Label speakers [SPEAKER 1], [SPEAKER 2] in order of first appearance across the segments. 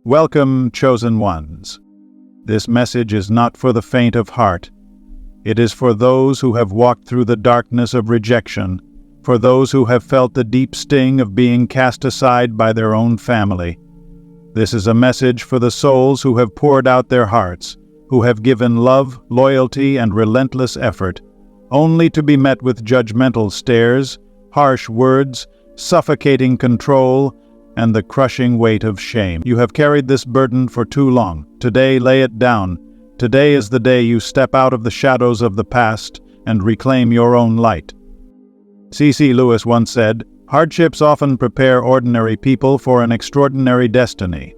[SPEAKER 1] Welcome, chosen ones. This message is not for the faint of heart. It is for those who have walked through the darkness of rejection, for those who have felt the deep sting of being cast aside by their own family. This is a message for the souls who have poured out their hearts, who have given love, loyalty, and relentless effort, only to be met with judgmental stares, harsh words, suffocating control, and the crushing weight of shame. You have carried this burden for too long. Today, lay it down. Today is the day you step out of the shadows of the past and reclaim your own light. C.S. Lewis once said, "Hardships often prepare ordinary people for an extraordinary destiny."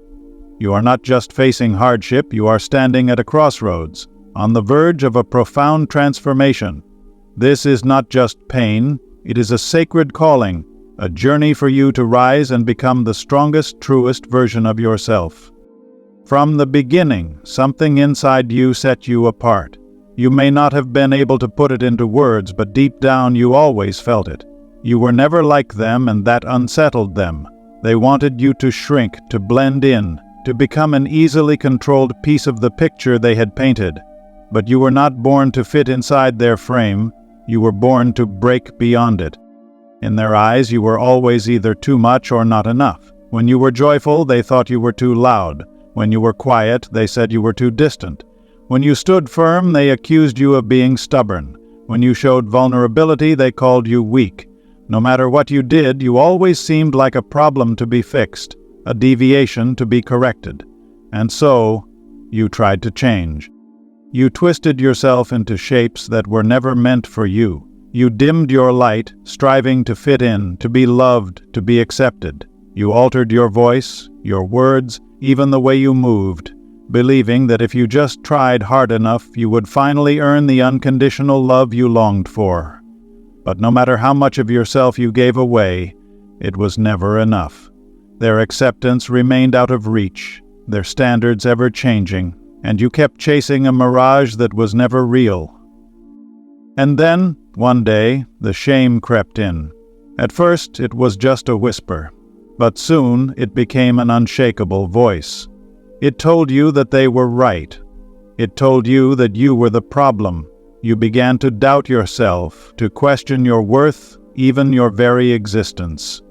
[SPEAKER 1] You are not just facing hardship, you are standing at a crossroads, on the verge of a profound transformation. This is not just pain, it is a sacred calling, a journey for you to rise and become the strongest, truest version of yourself. From the beginning, something inside you set you apart. You may not have been able to put it into words, but deep down you always felt it. You were never like them, and that unsettled them. They wanted you to shrink, to blend in, to become an easily controlled piece of the picture they had painted. But you were not born to fit inside their frame, you were born to break beyond it. In their eyes, you were always either too much or not enough. When you were joyful, they thought you were too loud. When you were quiet, they said you were too distant. When you stood firm, they accused you of being stubborn. When you showed vulnerability, they called you weak. No matter what you did, you always seemed like a problem to be fixed, a deviation to be corrected. And so, you tried to change. You twisted yourself into shapes that were never meant for you. You dimmed your light, striving to fit in, to be loved, to be accepted. You altered your voice, your words, even the way you moved, believing that if you just tried hard enough, you would finally earn the unconditional love you longed for. But no matter how much of yourself you gave away, it was never enough. Their acceptance remained out of reach, their standards ever changing, and you kept chasing a mirage that was never real. And then, one day, the shame crept in. At first, it was just a whisper, but soon it became an unshakable voice. It told you that they were right. It told you that you were the problem. You began to doubt yourself, to question your worth, even your very existence.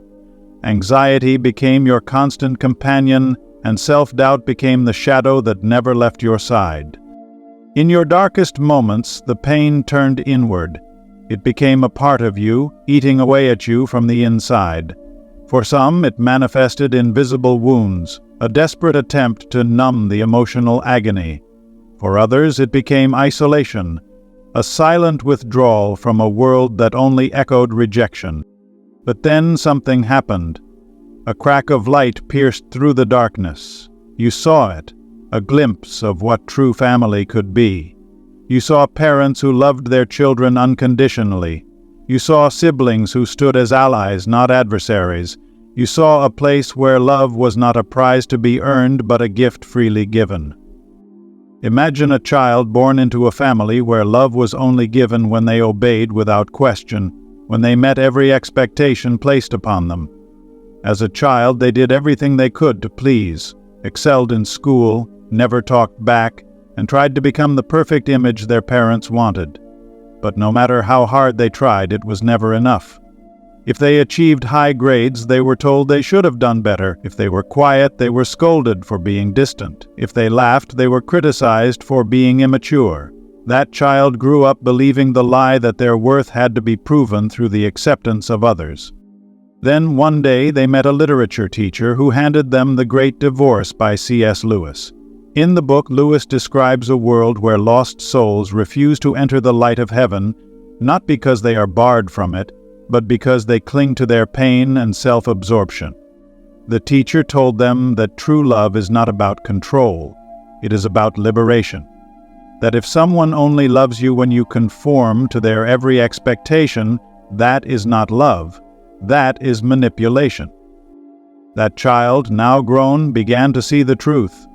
[SPEAKER 1] Anxiety became your constant companion, and self-doubt became the shadow that never left your side. In your darkest moments, the pain turned inward. It became a part of you, eating away at you from the inside. For some, it manifested in visible wounds, a desperate attempt to numb the emotional agony. For others, it became isolation, a silent withdrawal from a world that only echoed rejection. But then something happened. A crack of light pierced through the darkness. You saw it, a glimpse of what true family could be. You saw parents who loved their children unconditionally. You saw siblings who stood as allies, not adversaries. You saw a place where love was not a prize to be earned, but a gift freely given. Imagine a child born into a family where love was only given when they obeyed without question, when they met every expectation placed upon them. As a child, they did everything they could to please, excelled in school, never talked back, and tried to become the perfect image their parents wanted. But no matter how hard they tried, it was never enough. If they achieved high grades, they were told they should have done better. If they were quiet, they were scolded for being distant. If they laughed, they were criticized for being immature. That child grew up believing the lie that their worth had to be proven through the acceptance of others. Then one day they met a literature teacher who handed them The Great Divorce by C.S. Lewis. In the book, Lewis describes a world where lost souls refuse to enter the light of heaven, not because they are barred from it, but because they cling to their pain and self-absorption. The teacher told them that true love is not about control, it is about liberation. That if someone only loves you when you conform to their every expectation, that is not love, that is manipulation. That child, now grown, began to see the truth.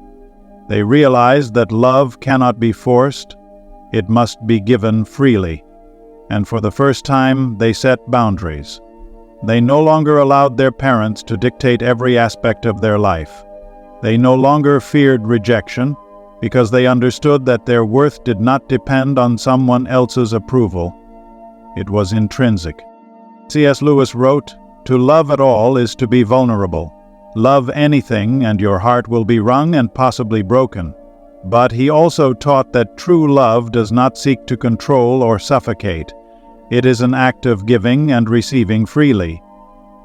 [SPEAKER 1] They realized that love cannot be forced, it must be given freely. And for the first time, they set boundaries. They no longer allowed their parents to dictate every aspect of their life. They no longer feared rejection because they understood that their worth did not depend on someone else's approval. It was intrinsic. C.S. Lewis wrote, "To love at all is to be vulnerable. Love anything and your heart will be wrung and possibly broken." But he also taught that true love does not seek to control or suffocate. It is an act of giving and receiving freely.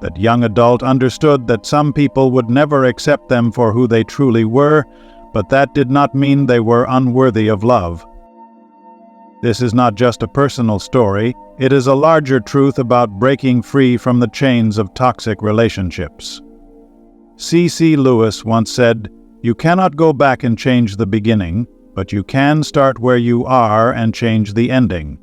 [SPEAKER 1] That young adult understood that some people would never accept them for who they truly were, but that did not mean they were unworthy of love. This is not just a personal story, it is a larger truth about breaking free from the chains of toxic relationships. C.S. Lewis once said, "You cannot go back and change the beginning, but you can start where you are and change the ending.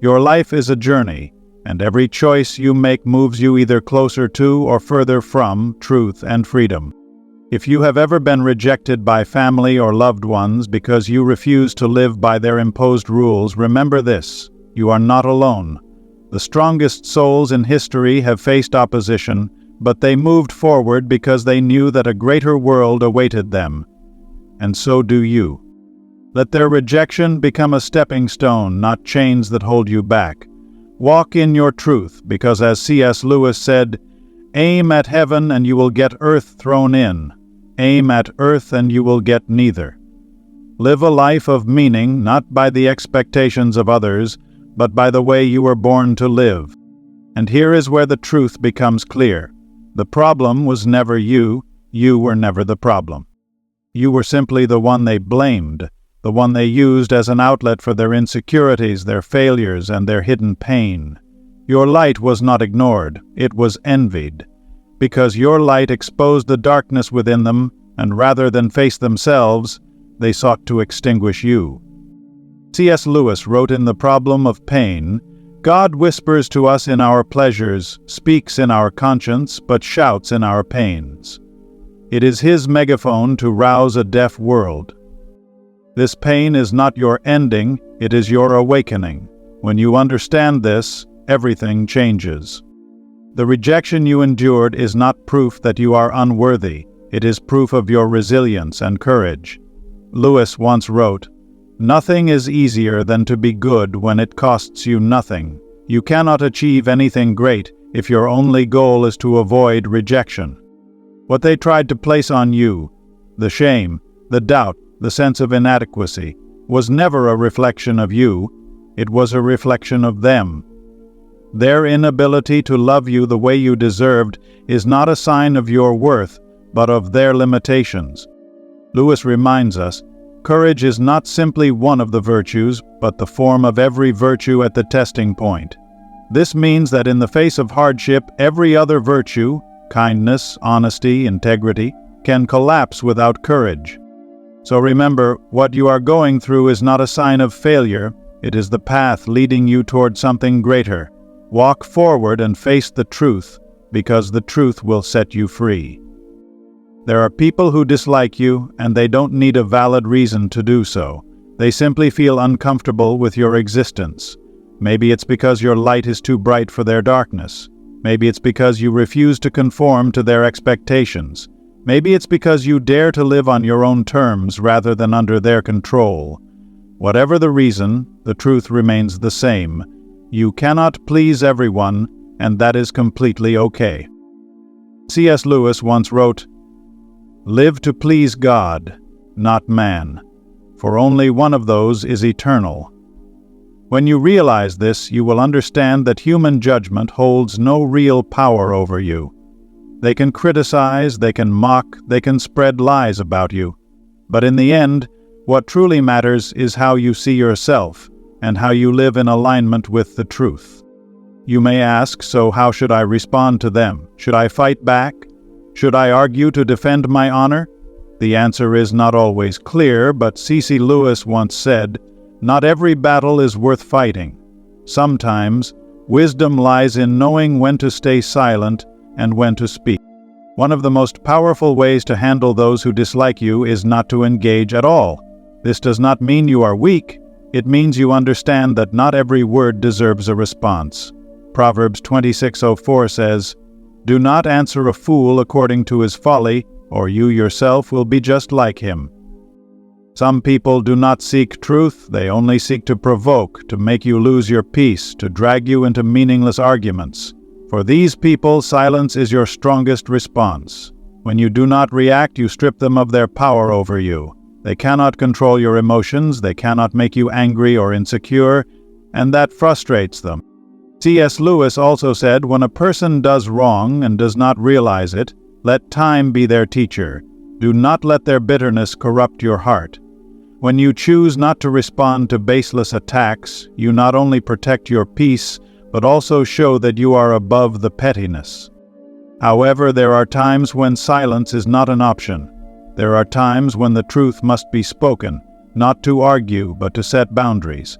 [SPEAKER 1] Your life is a journey, and every choice you make moves you either closer to or further from truth and freedom." If you have ever been rejected by family or loved ones because you refuse to live by their imposed rules, remember this: you are not alone. The strongest souls in history have faced opposition, but they moved forward because they knew that a greater world awaited them. And so do you. Let their rejection become a stepping stone, not chains that hold you back. Walk in your truth, because as C.S. Lewis said, "Aim at heaven and you will get earth thrown in. Aim at earth and you will get neither." Live a life of meaning, not by the expectations of others, but by the way you were born to live. And here is where the truth becomes clear. The problem was never you were never the problem. You were simply the one they blamed, the one they used as an outlet for their insecurities, their failures, and their hidden pain. Your light was not ignored, it was envied. Because your light exposed the darkness within them, and rather than face themselves, they sought to extinguish you. C.S. Lewis wrote in The Problem of Pain, "God whispers to us in our pleasures, speaks in our conscience, but shouts in our pains. It is his megaphone to rouse a deaf world." This pain is not your ending, it is your awakening. When you understand this, everything changes. The rejection you endured is not proof that you are unworthy, it is proof of your resilience and courage. Lewis once wrote, "Nothing is easier than to be good when it costs you nothing. You cannot achieve anything great if your only goal is to avoid rejection." What they tried to place on you, the shame, the doubt, the sense of inadequacy, was never a reflection of you, it was a reflection of them. Their inability to love you the way you deserved is not a sign of your worth, but of their limitations. Lewis reminds us, courage is not simply one of the virtues, but the form of every virtue at the testing point. This means that in the face of hardship, every other virtue, kindness, honesty, integrity, can collapse without courage. So remember, what you are going through is not a sign of failure, it is the path leading you toward something greater. Walk forward and face the truth, because the truth will set you free. There are people who dislike you, and they don't need a valid reason to do so. They simply feel uncomfortable with your existence. Maybe it's because your light is too bright for their darkness. Maybe it's because you refuse to conform to their expectations. Maybe it's because you dare to live on your own terms rather than under their control. Whatever the reason, the truth remains the same. You cannot please everyone, and that is completely okay. C.S. Lewis once wrote, "Live to please God, not man, for only one of those is eternal." When you realize this, you will understand that human judgment holds no real power over you. They can criticize, they can mock, they can spread lies about you. But in the end, what truly matters is how you see yourself and how you live in alignment with the truth. You may ask, so how should I respond to them? Should I fight back? Should I argue to defend my honor? The answer is not always clear, but C.S. Lewis once said, "Not every battle is worth fighting. Sometimes, wisdom lies in knowing when to stay silent and when to speak." One of the most powerful ways to handle those who dislike you is not to engage at all. This does not mean you are weak. It means you understand that not every word deserves a response. Proverbs 26:04 says, "Do not answer a fool according to his folly, or you yourself will be just like him. Some people do not seek truth, they only seek to provoke, to make you lose your peace, to drag you into meaningless arguments. For these people, silence is your strongest response. When you do not react, you strip them of their power over you. They cannot control your emotions, they cannot make you angry or insecure, and that frustrates them. C.S. Lewis also said, when a person does wrong and does not realize it, let time be their teacher. Do not let their bitterness corrupt your heart. When you choose not to respond to baseless attacks, you not only protect your peace, but also show that you are above the pettiness. However, there are times when silence is not an option. There are times when the truth must be spoken, not to argue, but to set boundaries.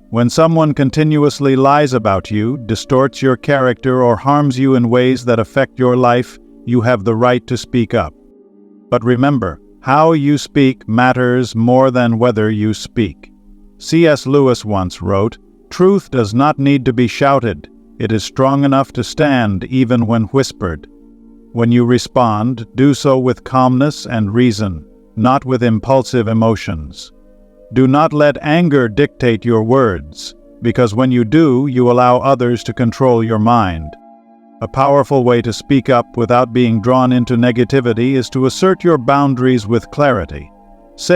[SPEAKER 1] When someone continuously lies about you, distorts your character, or harms you in ways that affect your life, you have the right to speak up. But remember, how you speak matters more than whether you speak. C.S. Lewis once wrote, "Truth does not need to be shouted. It is strong enough to stand even when whispered." When you respond, do so with calmness and reason, not with impulsive emotions. Do not let anger dictate your words, because when you do, you allow others to control your mind. A powerful way to speak up without being drawn into negativity is to assert your boundaries with clarity. Say,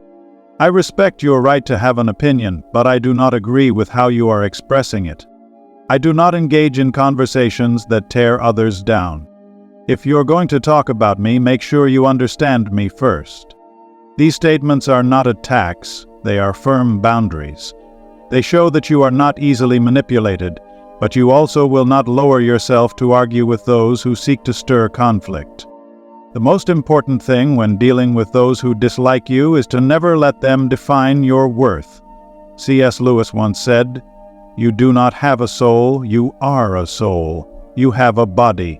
[SPEAKER 1] "I respect your right to have an opinion, but I do not agree with how you are expressing it. I do not engage in conversations that tear others down. If you're going to talk about me, make sure you understand me first." These statements are not attacks, they are firm boundaries. They show that you are not easily manipulated, but you also will not lower yourself to argue with those who seek to stir conflict. The most important thing when dealing with those who dislike you is to never let them define your worth. C.S. Lewis once said, "You do not have a soul, you are a soul. You have a body."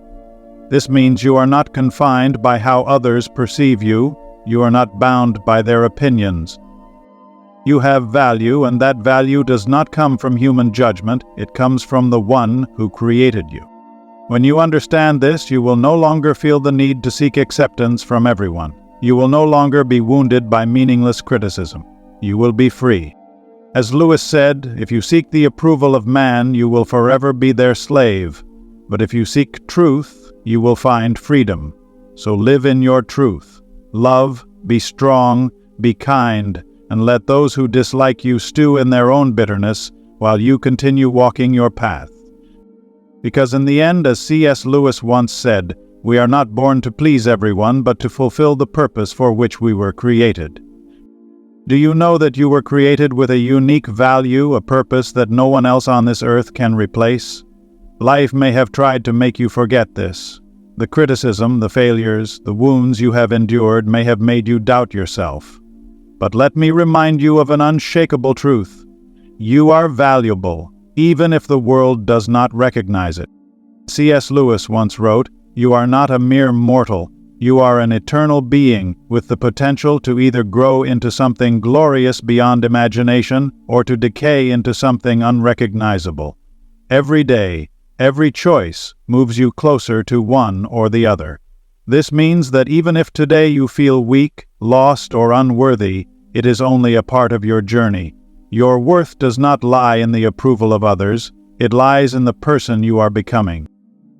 [SPEAKER 1] This means you are not confined by how others perceive you. You are not bound by their opinions. You have value, and that value does not come from human judgment, it comes from the one who created you. When you understand this, you will no longer feel the need to seek acceptance from everyone. You will no longer be wounded by meaningless criticism. You will be free. As Lewis said, if you seek the approval of man, you will forever be their slave. But if you seek truth, you will find freedom. So live in your truth. Love, be strong, be kind, and let those who dislike you stew in their own bitterness while you continue walking your path. Because in the end, as C.S. Lewis once said, we are not born to please everyone, but to fulfill the purpose for which we were created. Do you know that you were created with a unique value, a purpose that no one else on this earth can replace? Life may have tried to make you forget this. The criticism, the failures, the wounds you have endured may have made you doubt yourself. But let me remind you of an unshakable truth. You are valuable, even if the world does not recognize it. C.S. Lewis once wrote, "You are not a mere mortal. You are an eternal being with the potential to either grow into something glorious beyond imagination or to decay into something unrecognizable. Every day, every choice moves you closer to one or the other. This means that even if today you feel weak, lost, or unworthy, it is only a part of your journey. Your worth does not lie in the approval of others, it lies in the person you are becoming.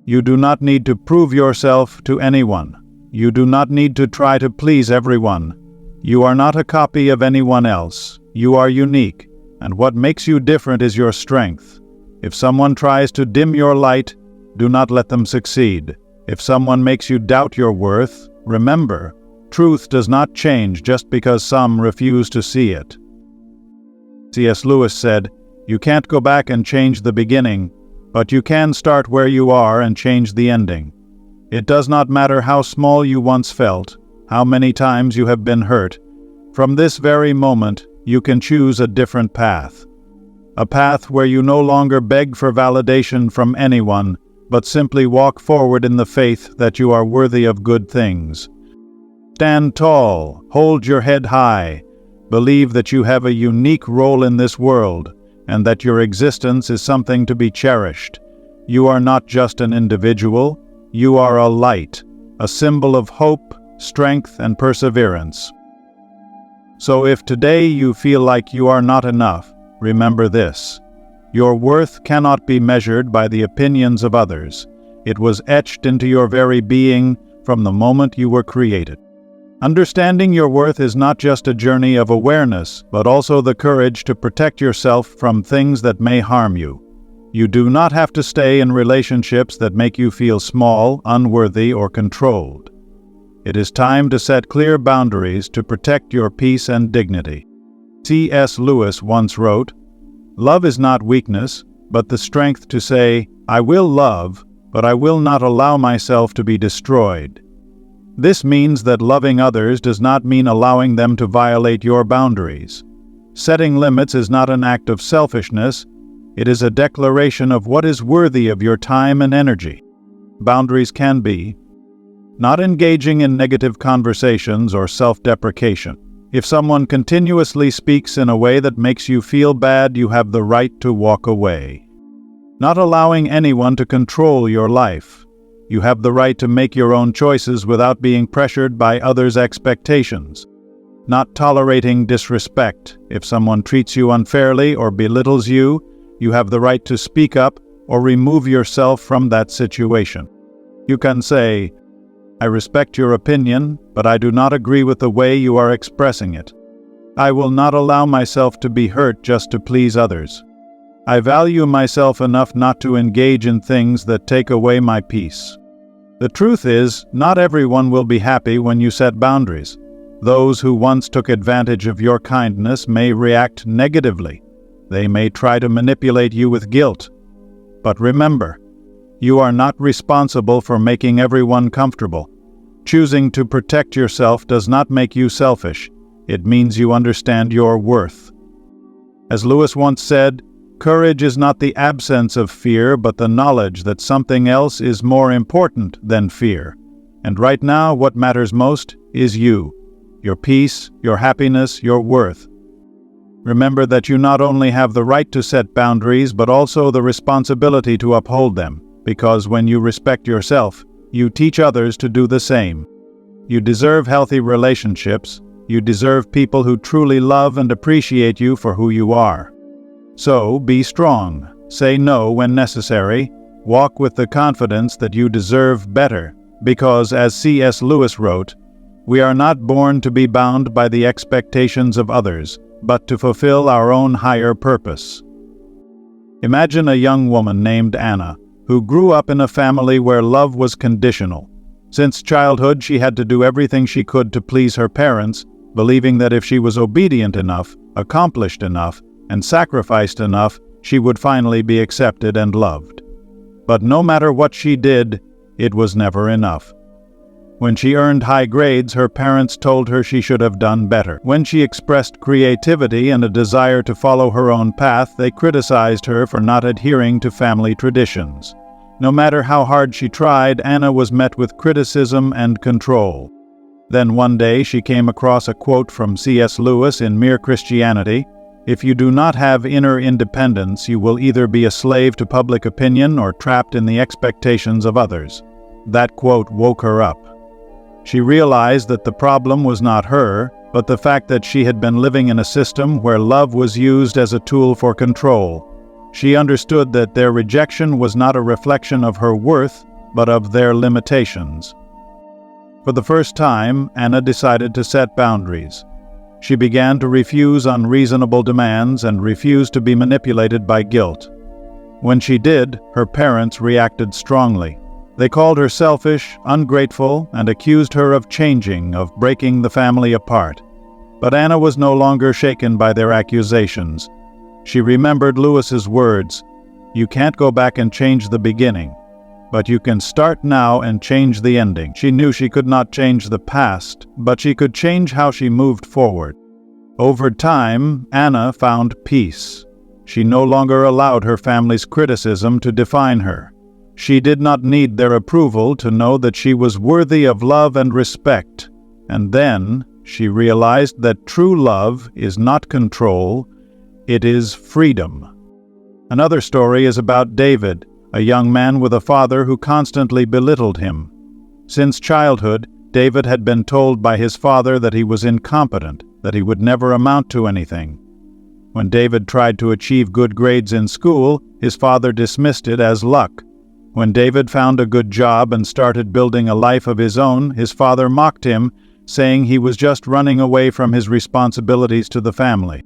[SPEAKER 1] You do not need to prove yourself to anyone. You do not need to try to please everyone. You are not a copy of anyone else. You are unique, and what makes you different is your strength. If someone tries to dim your light, do not let them succeed. If someone makes you doubt your worth, remember, truth does not change just because some refuse to see it. C.S. Lewis said, "You can't go back and change the beginning, but you can start where you are and change the ending. It does not matter how small you once felt, how many times you have been hurt. From this very moment, you can choose a different path. A path where you no longer beg for validation from anyone, but simply walk forward in the faith that you are worthy of good things. Stand tall, hold your head high, believe that you have a unique role in this world, and that your existence is something to be cherished. You are not just an individual, you are a light, a symbol of hope, strength, and perseverance. So if today you feel like you are not enough, remember this: your worth cannot be measured by the opinions of others. It was etched into your very being from the moment you were created. Understanding your worth is not just a journey of awareness, but also the courage to protect yourself from things that may harm you. You do not have to stay in relationships that make you feel small, unworthy, or controlled. It is time to set clear boundaries to protect your peace and dignity. C.S. Lewis once wrote, "Love is not weakness, but the strength to say, 'I will love, but I will not allow myself to be destroyed.'" This means that loving others does not mean allowing them to violate your boundaries. Setting limits is not an act of selfishness. It is a declaration of what is worthy of your time and energy. Boundaries can be not engaging in negative conversations or self-deprecation. If someone continuously speaks in a way that makes you feel bad, you have the right to walk away. Not allowing anyone to control your life. You have the right to make your own choices without being pressured by others' expectations. Not tolerating disrespect. If someone treats you unfairly or belittles you, you have the right to speak up or remove yourself from that situation. You can say, "I respect your opinion, but I do not agree with the way you are expressing it. I will not allow myself to be hurt just to please others. I value myself enough not to engage in things that take away my peace." The truth is, not everyone will be happy when you set boundaries. Those who once took advantage of your kindness may react negatively. They may try to manipulate you with guilt. But remember, you are not responsible for making everyone comfortable. Choosing to protect yourself does not make you selfish. It means you understand your worth. As Lewis once said, "Courage is not the absence of fear, but the knowledge that something else is more important than fear." And right now, what matters most is you, your peace, your happiness, your worth. Remember that you not only have the right to set boundaries, but also the responsibility to uphold them. Because when you respect yourself, you teach others to do the same. You deserve healthy relationships. You deserve people who truly love and appreciate you for who you are. So, be strong. Say no when necessary. Walk with the confidence that you deserve better. Because, as C.S. Lewis wrote, "We are not born to be bound by the expectations of others, but to fulfill our own higher purpose." Imagine a young woman named Anna, who grew up in a family where love was conditional. Since childhood, she had to do everything she could to please her parents, believing that if she was obedient enough, accomplished enough, and sacrificed enough, she would finally be accepted and loved. But no matter what she did, it was never enough. When she earned high grades, her parents told her she should have done better. When she expressed creativity and a desire to follow her own path, they criticized her for not adhering to family traditions. No matter how hard she tried, Anna was met with criticism and control. Then one day she came across a quote from C.S. Lewis in Mere Christianity: "If you do not have inner independence, you will either be a slave to public opinion or trapped in the expectations of others." That quote woke her up. She realized that the problem was not her, but the fact that she had been living in a system where love was used as a tool for control. She understood that their rejection was not a reflection of her worth, but of their limitations. For the first time, Anna decided to set boundaries. She began to refuse unreasonable demands and refused to be manipulated by guilt. When she did, her parents reacted strongly. They called her selfish, ungrateful, and accused her of changing, of breaking the family apart. But Anna was no longer shaken by their accusations. She remembered Lewis's words, "You can't go back and change the beginning, but you can start now and change the ending." She knew she could not change the past, but she could change how she moved forward. Over time, Anna found peace. She no longer allowed her family's criticism to define her. She did not need their approval to know that she was worthy of love and respect. And then she realized that true love is not control, it is freedom. Another story is about David, a young man with a father who constantly belittled him. Since childhood, David had been told by his father that he was incompetent, that he would never amount to anything. When David tried to achieve good grades in school, his father dismissed it as luck. When David found a good job and started building a life of his own, his father mocked him, saying he was just running away from his responsibilities to the family.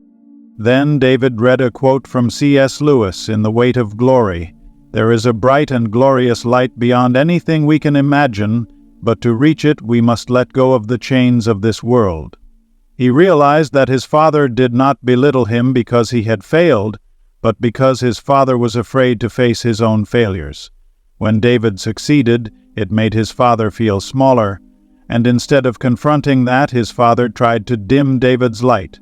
[SPEAKER 1] Then David read a quote from C.S. Lewis in The Weight of Glory. "There is a bright and glorious light beyond anything we can imagine, but to reach it we must let go of the chains of this world." He realized that his father did not belittle him because he had failed, but because his father was afraid to face his own failures. When David succeeded, it made his father feel smaller, and instead of confronting that, his father tried to dim David's light.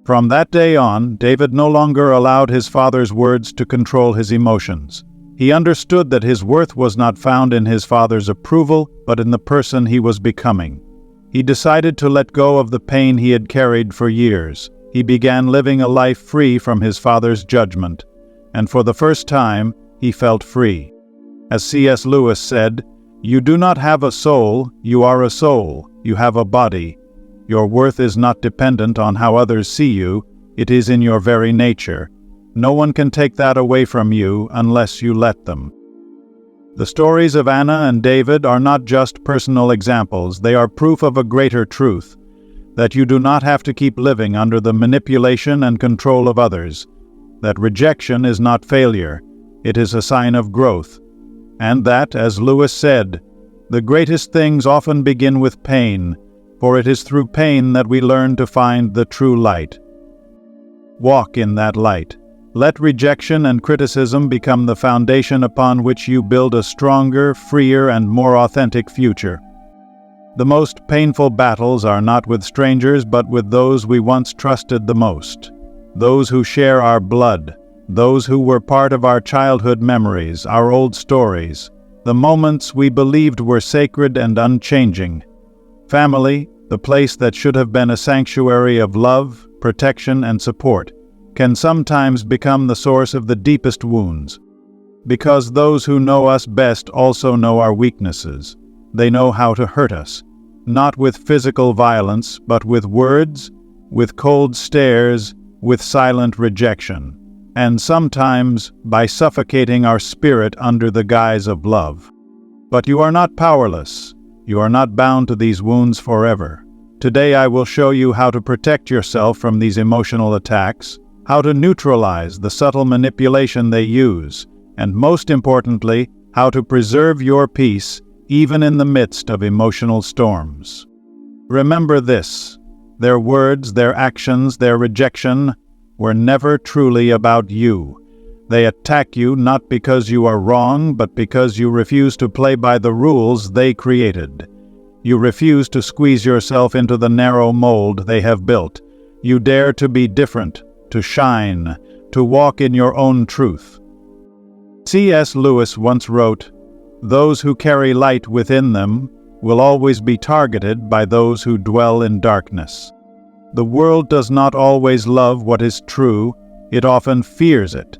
[SPEAKER 1] From that day on, David no longer allowed his father's words to control his emotions. He understood that his worth was not found in his father's approval, but in the person he was becoming. He decided to let go of the pain he had carried for years. He began living a life free from his father's judgment, and for the first time, he felt free. As C.S. Lewis said, "You do not have a soul, you are a soul. You have a body. Your worth is not dependent on how others see you, it is in your very nature. No one can take that away from you unless you let them." The stories of Anna and David are not just personal examples, they are proof of a greater truth, that you do not have to keep living under the manipulation and control of others, that rejection is not failure, it is a sign of growth, and that, as Lewis said, the greatest things often begin with pain, for it is through pain that we learn to find the true light. Walk in that light. Let rejection and criticism become the foundation upon which you build a stronger, freer, and more authentic future. The most painful battles are not with strangers, but with those we once trusted the most. Those who share our blood, those who were part of our childhood memories, our old stories, the moments we believed were sacred and unchanging. Family, the place that should have been a sanctuary of love, protection, and support, can sometimes become the source of the deepest wounds. Because those who know us best also know our weaknesses. They know how to hurt us, not with physical violence, but with words, with cold stares, with silent rejection, and sometimes by suffocating our spirit under the guise of love. But you are not powerless. You are not bound to these wounds forever. Today I will show you how to protect yourself from these emotional attacks, how to neutralize the subtle manipulation they use, and most importantly, how to preserve your peace even in the midst of emotional storms. Remember this: their words, their actions, their rejection were never truly about you. They attack you not because you are wrong, but because you refuse to play by the rules they created. You refuse to squeeze yourself into the narrow mold they have built. You dare to be different, to shine, to walk in your own truth. C.S. Lewis once wrote, "Those who carry light within them will always be targeted by those who dwell in darkness." The world does not always love what is true, it often fears it.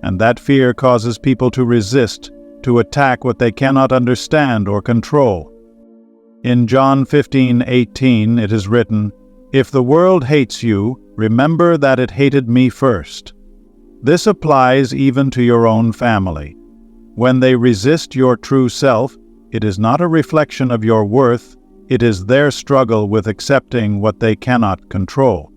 [SPEAKER 1] And that fear causes people to resist, to attack what they cannot understand or control. In John 15:18 it is written, "If the world hates you, remember that it hated me first." This applies even to your own family. When they resist your true self, it is not a reflection of your worth, it is their struggle with accepting what they cannot control.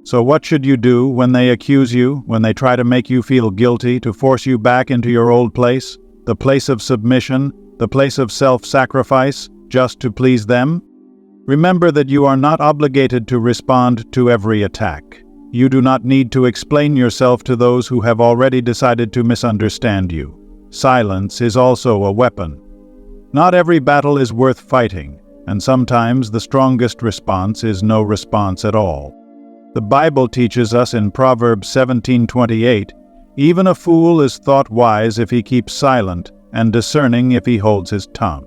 [SPEAKER 1] So what should you do when they accuse you, when they try to make you feel guilty, to force you back into your old place, the place of submission, the place of self-sacrifice, just to please them? Remember that you are not obligated to respond to every attack. You do not need to explain yourself to those who have already decided to misunderstand you. Silence is also a weapon. Not every battle is worth fighting, and sometimes the strongest response is no response at all. The Bible teaches us in Proverbs 17:28, "Even a fool is thought wise if he keeps silent, and discerning if he holds his tongue."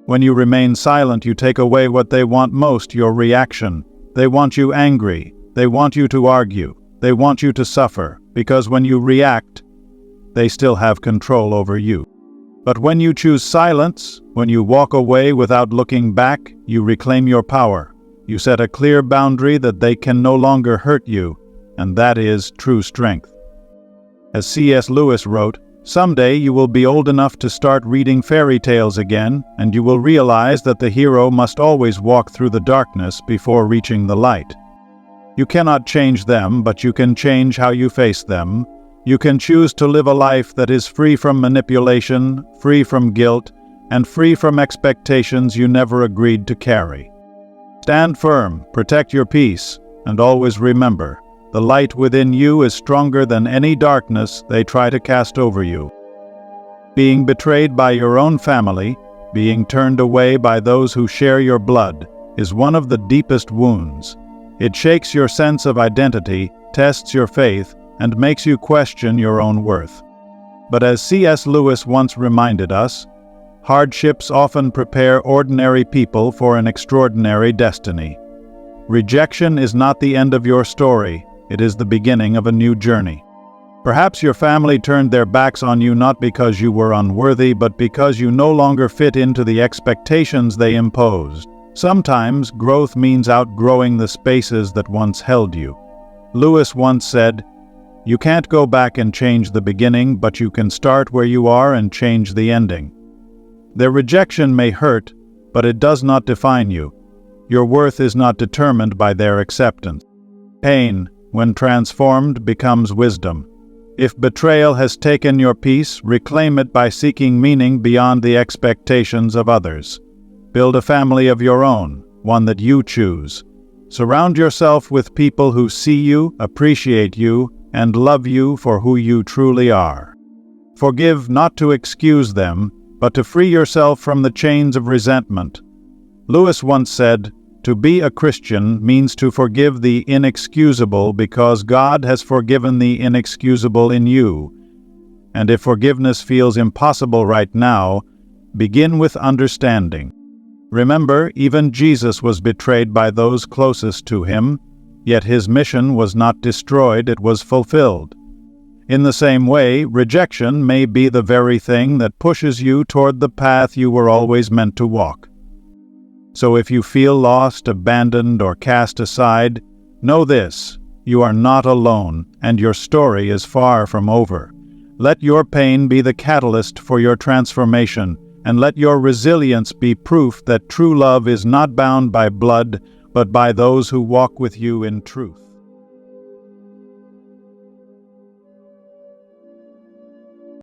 [SPEAKER 1] When you remain silent, you take away what they want most, your reaction. They want you angry. They want you to argue. They want you to suffer, because when you react, they still have control over you. But when you choose silence, when you walk away without looking back, you reclaim your power. You set a clear boundary that they can no longer hurt you, and that is true strength. As C.S. Lewis wrote, "Someday you will be old enough to start reading fairy tales again, and you will realize that the hero must always walk through the darkness before reaching the light. You cannot change them, but you can change how you face them. You can choose to live a life that is free from manipulation, free from guilt, and free from expectations you never agreed to carry. Stand firm, protect your peace, and always remember, the light within you is stronger than any darkness they try to cast over you." Being betrayed by your own family, being turned away by those who share your blood, is one of the deepest wounds. It shakes your sense of identity, tests your faith, and makes you question your own worth. But as C.S. Lewis once reminded us, hardships often prepare ordinary people for an extraordinary destiny. Rejection is not the end of your story, it is the beginning of a new journey. Perhaps your family turned their backs on you not because you were unworthy, but because you no longer fit into the expectations they imposed. Sometimes growth means outgrowing the spaces that once held you. Lewis once said, "You can't go back and change the beginning, but you can start where you are and change the ending." Their rejection may hurt, but it does not define you. Your worth is not determined by their acceptance. Pain, when transformed, becomes wisdom. If betrayal has taken your peace, reclaim it by seeking meaning beyond the expectations of others. Build a family of your own, one that you choose. Surround yourself with people who see you, appreciate you, and love you for who you truly are. Forgive not to excuse them, but to free yourself from the chains of resentment. Lewis once said, "To be a Christian means to forgive the inexcusable because God has forgiven the inexcusable in you." And if forgiveness feels impossible right now, begin with understanding. Remember, even Jesus was betrayed by those closest to him, yet his mission was not destroyed, it was fulfilled. In the same way, rejection may be the very thing that pushes you toward the path you were always meant to walk. So if you feel lost, abandoned, or cast aside, know this: you are not alone, and your story is far from over. Let your pain be the catalyst for your transformation, and let your resilience be proof that true love is not bound by blood, but by those who walk with you in truth.